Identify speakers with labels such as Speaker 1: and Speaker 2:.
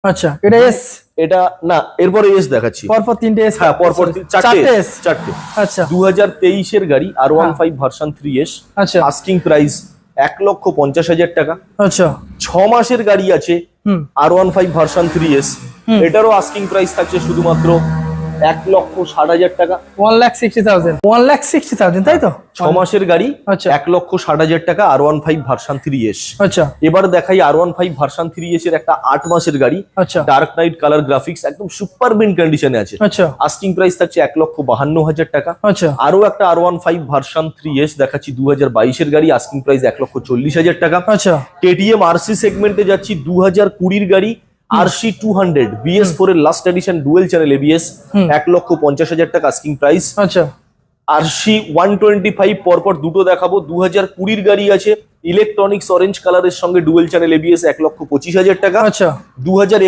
Speaker 1: আচ্ছা, এটা এস?
Speaker 2: এটা না, এরপরে এস দেখাচ্ছি।
Speaker 1: পরপর 3টে এস?
Speaker 2: হ্যাঁ, পরপর চারটে এস।
Speaker 1: আচ্ছা
Speaker 2: 2023 এর গাড়ি R15 ভার্সন 3S।
Speaker 1: আচ্ছা
Speaker 2: আস্কিং প্রাইস 1,50,000 টাকা।
Speaker 1: আচ্ছা
Speaker 2: 6 মাসের গাড়ি আছে
Speaker 1: হুম
Speaker 2: R15 ভার্সন 3S। এটারও আস্কিং প্রাইস থাকছে শুধুমাত্র 1,60,000 টাকা।
Speaker 1: 1,60,000, 1,60,000 তাই তো?
Speaker 2: 6 মাসের গাড়ি
Speaker 1: আচ্ছা
Speaker 2: 1,60,000 টাকা R15 ভার্সন 3S।
Speaker 1: আচ্ছা
Speaker 2: এবার দেখাই R15 ভার্সন 3S এর একটা 8 মাসের গাড়ি,
Speaker 1: আচ্ছা
Speaker 2: ডার্ক নাইট কালার গ্রাফিক্স, একদম সুপার মিন্ট কন্ডিশনে আছে।
Speaker 1: আচ্ছা
Speaker 2: আস্কিং প্রাইস থাকছে 1,52,000 টাকা।
Speaker 1: আচ্ছা
Speaker 2: আরো একটা R15 ভার্সন 3S দেখাচ্ছি 2022 এর গাড়ি, আস্কিং প্রাইস 1,40,000 টাকা।
Speaker 1: আচ্ছা
Speaker 2: KTM RC সেগমেন্টে যাচ্ছি 2020 গাড়ি RC 200 BS4 এর last addition dual channel ABS, 1,50,000 টাকা আস্কিং প্রাইস।
Speaker 1: আচ্ছা
Speaker 2: RC 125 পরপর দুটো দেখাবো। 2020 গাড়ি আছে ইলেকট্রনিক্স অরেঞ্জ কালারের সঙ্গে ডুয়েল চ্যানেল ABS, 1,25,000 টাকা।
Speaker 1: আচ্ছা
Speaker 2: 2021